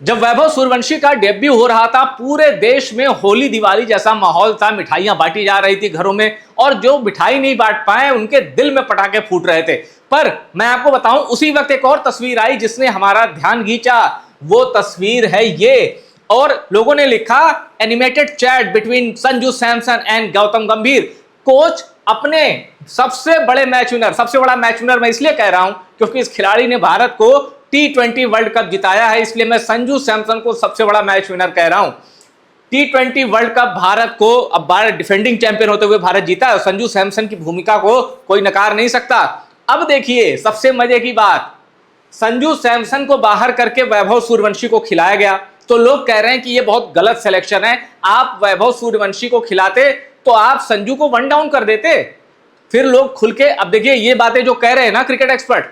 जब वैभव सूर्यवंशी का डेब्यू हो रहा था, पूरे देश में होली दिवाली जैसा माहौल था, मिठाइयां बांटी जा रही थी घरों में, और जो मिठाई नहीं बांट पाए उनके दिल में पटाखे फूट रहे थे। पर मैं आपको बताऊं, उसी वक्त एक और तस्वीर आई जिसने हमारा ध्यान खींचा। वो तस्वीर है ये, और लोगों ने लिखा animated chat between Sanju Samson and Gautam गंभीर। कोच अपने सबसे बड़े मैच विनर, सबसे बड़ा मैच विनर मैं इसलिए कह रहा हूं क्योंकि इस खिलाड़ी ने भारत को T20 वर्ल्ड कप जिताया है, इसलिए मैं संजू सैमसन को सबसे बड़ा मैच विनर कह रहा हूं। T20 वर्ल्ड कप भारत को, अब भारत डिफेंडिंग चैंपियन होते हुए भारत जीता है, संजू सैमसन की भूमिका को कोई नकार नहीं सकता। अब देखिए सबसे मजे की बात, संजू सैमसन को बाहर करके वैभव सूर्यवंशी को खिलाया गया, तो लोग कह रहे हैं कि यह बहुत गलत सिलेक्शन है। आप वैभव सूर्यवंशी को खिलाते तो आप संजू को वन डाउन कर देते। फिर लोग खुल के, अब देखिए ये बातें जो कह रहे हैं ना क्रिकेट एक्सपर्ट,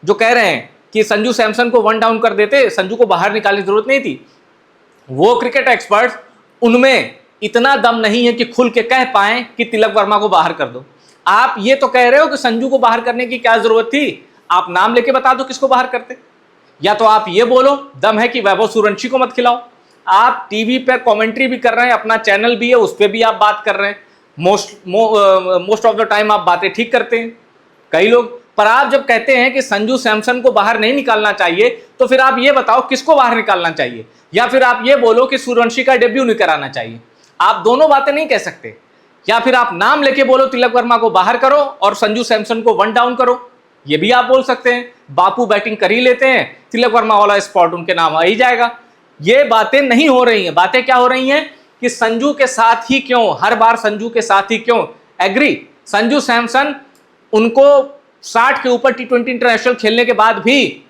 जो कह रहे हैं कि संजू सैमसन को वन डाउन कर देते, संजू को बाहर निकालने की जरूरत नहीं थी, वो क्रिकेट एक्सपर्ट, उनमें इतना दम नहीं है कि खुल के कह पाए कि तिलक वर्मा को बाहर कर दो। आप ये तो कह रहे हो कि संजू को बाहर करने की क्या जरूरत थी, आप नाम लेके बता दो किसको बाहर करते। या तो आप ये बोलो दम है कि वैभव सूर्यवंशी को मत खिलाओ। आप टीवी पर कमेंट्री भी कर रहे हैं, अपना चैनल भी है उस पर भी आप बात कर रहे हैं, मोस्ट ऑफ द टाइम आप बातें ठीक करते हैं कई लोग, पर आप जब कहते हैं कि संजू सैमसन को बाहर नहीं निकालना चाहिए, तो फिर आप ये बताओ किसको बाहर निकालना चाहिए। या फिर आप ये बोलो कि सूर्यवंशी का डेब्यू नहीं कराना चाहिए। आप दोनों बातें नहीं कह सकते। या फिर आप नाम लेके बोलो तिलक वर्मा को बाहर करो और संजू सैमसन को वन डाउन करो, ये भी आप बोल सकते हैं। बापू बैटिंग कर ही लेते हैं, तिलक वर्मा वाला स्पॉट उनके नाम आ ही जाएगा। ये बातें नहीं हो रही हैं। बातें क्या हो रही हैं कि संजू के साथ ही क्यों, हर बार संजू के साथ ही क्यों। एग्री, संजू सैमसन, उनको 60 के ऊपर T20 इंटरनेशनल खेलने के बाद भी,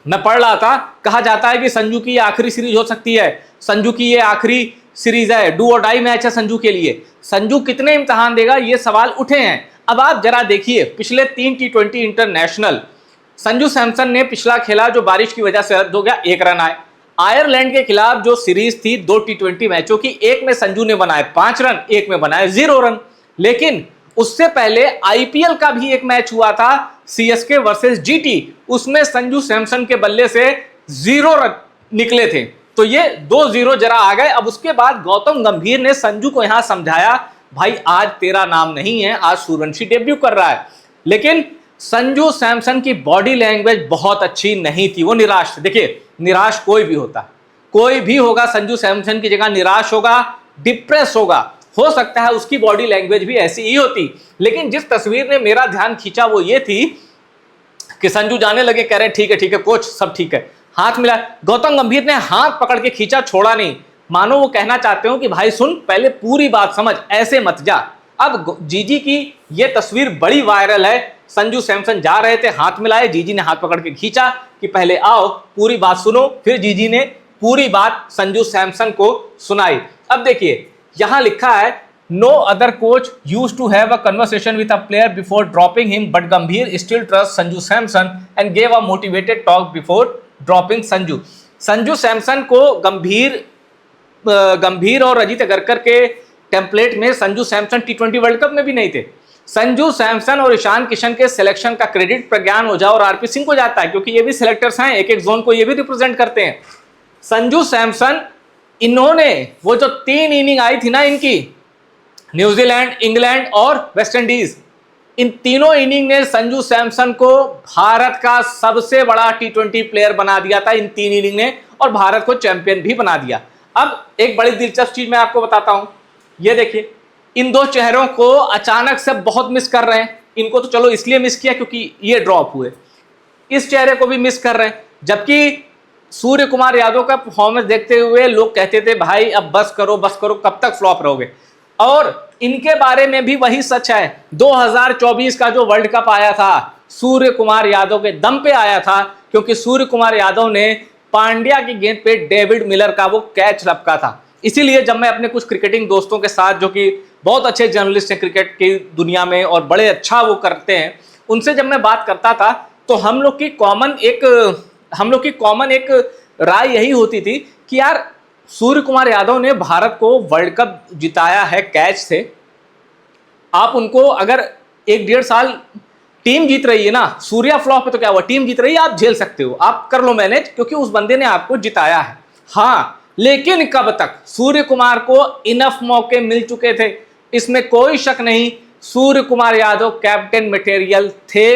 मैं पढ़ रहा था, कहा जाता है कि संजू की ये आखिरी सीरीज हो सकती है, संजू की ये आखिरी सीरीज है, डू और डाई मैच है संजू के लिए। संजू कितने इम्तिहान देगा, ये सवाल उठे हैं। अब आप जरा देखिए पिछले 3 T20 इंटरनेशनल संजू सैमसन ने पिछला खेला जो बारिश की वजह से रद्द हो गया, 1 रन आए। आयरलैंड के खिलाफ जो सीरीज थी 2 T20 मैचों की, एक में संजू ने बनाए 5 रन, एक में बनाए 0 रन। लेकिन उससे पहले आईपीएल का भी एक मैच हुआ था सीएसके वर्सेस जीटी, उसमें संजू सैमसन के बल्ले से 0 रन निकले थे। तो ये 2-0 जरा आ गए। अब उसके बाद गौतम गंभीर ने संजू को यहां समझाया, भाई आज तेरा नाम नहीं है, आज सूर्यवंशी डेब्यू कर रहा है। लेकिन संजू सैमसन की बॉडी लैंग्वेज बहुत अच्छी नहीं थी, वो निराश थे। देखिए निराश कोई भी होता, कोई भी होगा, संजू सैमसन की जगह निराश होगा, डिप्रेस होगा, हो सकता है उसकी बॉडी लैंग्वेज भी ऐसी ही होती। लेकिन जिस तस्वीर ने मेरा ध्यान खींचा वो ये थी कि संजू जाने लगे, कह रहे ठीक है कोच, सब ठीक है, हाथ मिला। गौतम गंभीर ने हाथ पकड़ के खींचा, छोड़ा नहीं, मानो वो कहना चाहते हो कि भाई सुन, पहले पूरी बात समझ, ऐसे मत जा। अब जीजी की ये तस्वीर बड़ी वायरल है, संजू सैमसन जा रहे थे, हाथ मिलाए, जीजी ने हाथ पकड़ के खींचा कि पहले आओ पूरी बात सुनो। फिर जीजी ने पूरी बात संजू सैमसन को सुनाई। अब देखिए यहां लिखा है, no other coach used to have a conversation with a player before dropping him, but Gambhir still trust Sanju Samson and gave a motivated talk before dropping Sanju. Sanju Samson को गंभीर और रजित अगरकर के टेम्पलेट में Sanju Samson T20 world cup में भी नहीं थे। संजू सैमसन और ईशान किशन के सिलेक्शन का क्रेडिट प्रज्ञान ओझा और आरपी सिंह को जाता है, क्योंकि ये भी सिलेक्टर्स हैं, एक एक जोन को ये भी रिप्रेजेंट करते हैं। संजू सैमसन, इन्होंने वो जो 3 इनिंग आई थी ना इनकी, न्यूजीलैंड, इंग्लैंड और वेस्ट इंडीज, इन तीनों इनिंग ने संजू सैमसन को भारत का सबसे बड़ा T20 प्लेयर बना दिया था, इन 3 इनिंग ने, और भारत को चैंपियन भी बना दिया। अब एक बड़ी दिलचस्प चीज मैं आपको बताता हूं, ये देखिए, इन 2 चेहरों को अचानक से बहुत मिस कर रहे हैं। इनको तो चलो इसलिए मिस किया क्योंकि ये ड्रॉप हुए, इस चेहरे को भी मिस कर रहे हैं। जबकि सूर्य कुमार यादव का परफॉर्मेंस देखते हुए लोग कहते थे भाई अब बस करो, कब तक फ्लॉप रहोगे। और इनके बारे में भी वही सच है, 2024 का जो वर्ल्ड कप आया था सूर्य कुमार यादव के दम पे आया था, क्योंकि सूर्य कुमार यादव ने पांड्या की गेंद पे डेविड मिलर का वो कैच लपका था। इसीलिए जब मैं अपने कुछ क्रिकेटिंग दोस्तों के साथ, जो कि बहुत अच्छे जर्नलिस्ट हैं क्रिकेट की दुनिया में और बड़े अच्छा वो करते हैं, उनसे जब मैं बात करता था तो हम लोग की कॉमन एक राय यही होती थी कि यार सूर्य कुमार यादव ने भारत को वर्ल्ड कप जिताया है कैच से, आप उनको अगर 1-1.5 साल टीम जीत रही है ना, सूर्या फ्लॉप है तो क्या हुआ, टीम जीत रही है, आप झेल सकते हो, आप कर लो मैनेज, क्योंकि उस बंदे ने आपको जिताया है। हाँ, लेकिन कब तक? सूर्य कुमार को इनफ मौके मिल चुके थे, इसमें कोई शक नहीं। सूर्य कुमार यादव कैप्टन मटेरियल थे,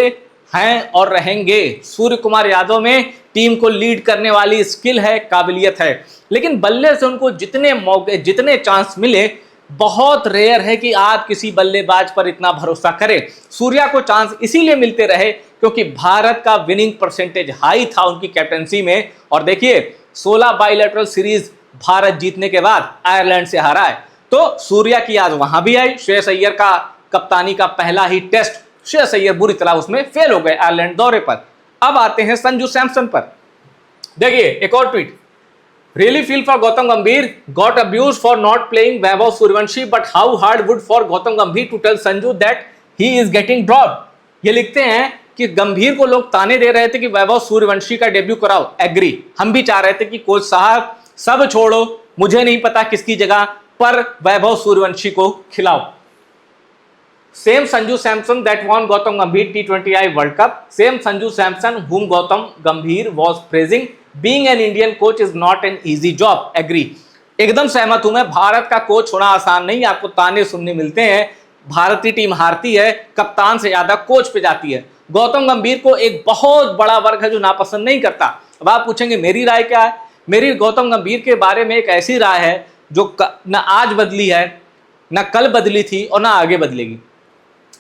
हैं और रहेंगे। सूर्य कुमार यादव में टीम को लीड करने वाली स्किल है, काबिलियत है, लेकिन बल्ले से उनको जितने मौके, जितने चांस मिले, बहुत रेयर है कि आप किसी बल्लेबाज पर इतना भरोसा करें। सूर्या को चांस इसीलिए मिलते रहे क्योंकि भारत का विनिंग परसेंटेज हाई था उनकी कैप्टनसी में। और देखिए 16 बाइलेटरल सीरीज भारत जीतने के बाद आयरलैंड से हारा है, तो सूर्या की याद वहां भी आई। श्रेयस अय्यर का कप्तानी का पहला ही टेस्ट, श्रेयस अय्यर बुरी तरह उसमें फेल हो गए आयरलैंड दौरे पर। अब आते हैं संजू सैमसन पर। देखिए एक और tweet, Really feel for Gautam Gambhir, got abused for not playing Vaibhav Suryavanshi, but how hard would for Gautam Gambhir to tell Sanju that he is getting dropped। ये लिखते हैं कि गंभीर को लोग ताने दे रहे थे कि वैभव सूर्यवंशी का डेब्यू कराओ, एग्री, हम भी चाह रहे थे कि कोच साहब सब छोड़ो, मुझे नहीं पता किसकी जगह पर वैभव सूर्यवंशी को खिलाओ। Same Sanju Samson that won Gautam Gambhir T20I World Cup, same Sanju Samson whom Gautam Gambhir was praising, being an Indian coach is not an easy job, agree। एकदम सहमत हूं मैं, भारत का कोच होना आसान नहीं, आपको ताने सुनने मिलते हैं, भारतीय टीम हारती है, कप्तान से ज्यादा कोच पे जाती है। गौतम गंभीर को एक बहुत बड़ा वर्ग है जो नापसंद नहीं करता। अब आप पूछेंगे मेरी राय क्या है? मेरी गौतम गंभीर के बारे में एक ऐसी राय है जो न आज बदली है, न कल बदली थी और न आगे बदलेगी।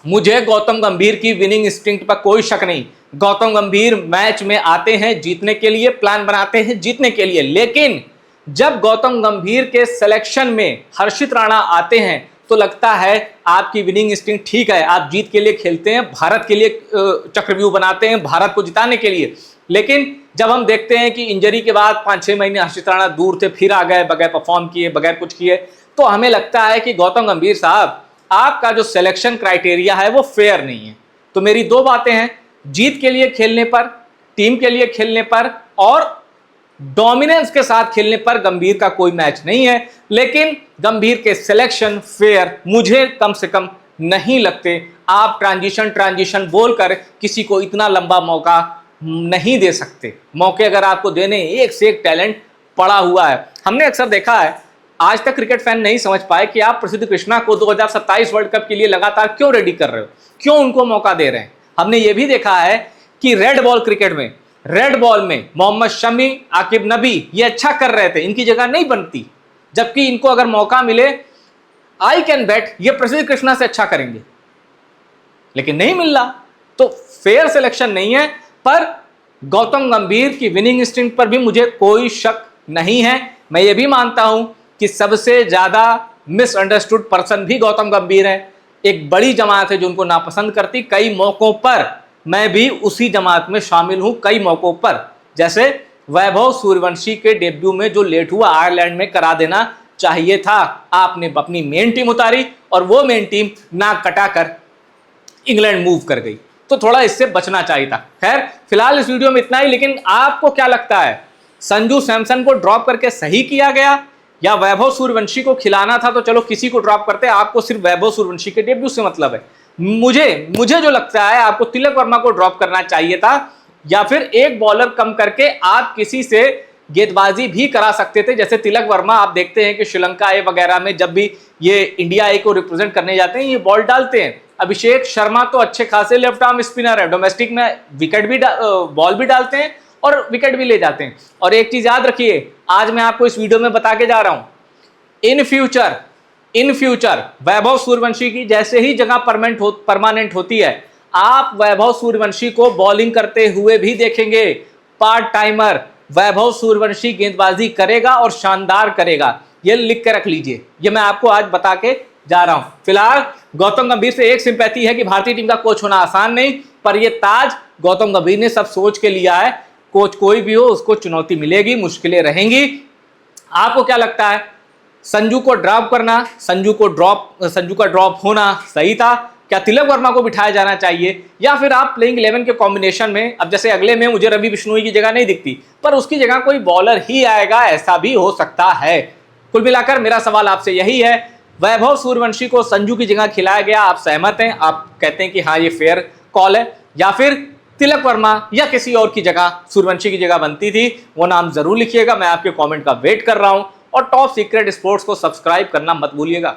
मुझे गौतम गंभीर की विनिंग इंस्टिंक्ट पर कोई शक नहीं। गौतम गंभीर मैच में आते हैं जीतने के लिए, प्लान बनाते हैं जीतने के लिए, लेकिन जब गौतम गंभीर के सिलेक्शन में हर्षित राणा आते हैं तो लगता है आपकी विनिंग इंस्टिंक्ट ठीक है, आप जीत के लिए खेलते हैं, भारत के लिए चक्रव्यूह बनाते हैं, भारत को जिताने के लिए। लेकिन जब हम देखते हैं कि इंजरी के बाद 5-6 महीने हर्षित राणा दूर थे, फिर आ गए बगैर परफॉर्म किए, बगैर कुछ किए, तो हमें लगता है कि गौतम गंभीर साहब आपका जो सिलेक्शन क्राइटेरिया है वो फेयर नहीं है। तो मेरी दो बातें हैं, जीत के लिए खेलने पर, टीम के लिए खेलने पर और डोमिनेंस के साथ खेलने पर गंभीर का कोई मैच नहीं है, लेकिन गंभीर के सिलेक्शन फेयर मुझे कम से कम नहीं लगते। आप ट्रांजिशन बोलकर किसी को इतना लंबा मौका नहीं दे सकते। मौके अगर आपको देने, एक से एक टैलेंट पड़ा हुआ है। हमने अक्सर देखा है, आज तक क्रिकेट फैन नहीं समझ पाए कि आप प्रसिद्ध कृष्णा को 2027 वर्ल्ड कप के लिए लगातार क्यों रेडी कर रहे हो, क्यों उनको मौका दे रहे हैं। हमने ये भी देखा है कि रेड बॉल क्रिकेट में, रेड बॉल में मोहम्मद शमी, आकिब नबी ये अच्छा कर रहे थे, इनकी जगह नहीं बनती, जबकि इनको अगर मौका मिले, आई कैन बेट ये प्रसिद्ध कृष्णा से अच्छा करेंगे, लेकिन नहीं मिल रहा। तो फेयर सिलेक्शन नहीं है, पर गौतम गंभीर की विनिंग इंस्टिंक्ट पर भी मुझे कोई शक नहीं है। मैं ये भी मानता हूं कि सबसे ज्यादा मिसअंडरस्टूड पर्सन भी गौतम गंभीर है। एक बड़ी जमात है जो उनको नापसंद करती, कई मौकों पर मैं भी उसी जमात में शामिल हूं। कई मौकों पर, जैसे वैभव सूर्यवंशी के डेब्यू में जो लेट हुआ, आयरलैंड में करा देना चाहिए था। आपने अपनी मेन टीम उतारी और वो मेन टीम नाक कटाकर इंग्लैंड मूव कर गई, तो थोड़ा इससे बचना चाहिए था। खैर फिलहाल इस वीडियो में इतना ही, लेकिन आपको क्या लगता है, संजू सैमसन को ड्रॉप करके सही किया गया या वैभव सूर्यवंशी को खिलाना था तो चलो किसी को ड्रॉप करते, आपको सिर्फ वैभव सूर्यवंशी के डेब्यू से मतलब है? मुझे जो लगता है आपको तिलक वर्मा को ड्रॉप करना चाहिए था, या फिर एक बॉलर कम करके आप किसी से गेंदबाजी भी करा सकते थे। जैसे तिलक वर्मा, आप देखते हैं कि श्रीलंका ए वगैरह में जब भी ये इंडिया ए को रिप्रेजेंट करने जाते हैं ये बॉल डालते हैं। अभिषेक शर्मा तो अच्छे खासे लेफ्ट आर्म स्पिनर है, डोमेस्टिक में विकेट भी बॉल भी डालते हैं और विकेट भी ले जाते हैं। और एक चीज याद रखिए, आज मैं आपको इस वीडियो में बता के जा रहा हूं, इन फ्यूचर वैभव सूर्यवंशी की जैसे ही जगह परमानेंट होती है, आप वैभव सूर्यवंशी को बॉलिंग करते हुए भी देखेंगे। पार्ट टाइमर वैभव सूर्यवंशी गेंदबाजी करेगा और शानदार करेगा, ये लिख के रख लीजिए, ये मैं आपको आज बता के जा रहा हूं। फिलहाल गौतम गंभीर से एक सिंपैथी है कि भारतीय टीम का कोच होना आसान नहीं, पर यह ताज गौतम गंभीर ने सब सोच के लिया है। कोच कोई भी हो उसको चुनौती मिलेगी, मुश्किलें रहेंगी। आपको क्या लगता है, संजू को ड्रॉप करना, संजू का ड्रॉप होना सही था? क्या तिलक वर्मा को बिठाया जाना चाहिए, या फिर आप प्लेइंग 11 के कॉम्बिनेशन में, अब जैसे अगले में मुझे रवि बिश्नोई की जगह नहीं दिखती, पर उसकी जगह कोई बॉलर ही आएगा, ऐसा भी हो सकता है। कुल मिलाकर मेरा सवाल आपसे यही है, वैभव सूर्यवंशी को संजू की जगह खिलाया गया, आप सहमत हैं? आप कहते हैं कि हाँ ये फेयर कॉल है या फिर तिलक वर्मा या किसी और की जगह, सूर्यवंशी की जगह बनती थी, वो नाम जरूर लिखिएगा। मैं आपके कमेंट का वेट कर रहा हूं और टॉप सीक्रेट स्पोर्ट्स को सब्सक्राइब करना मत भूलिएगा।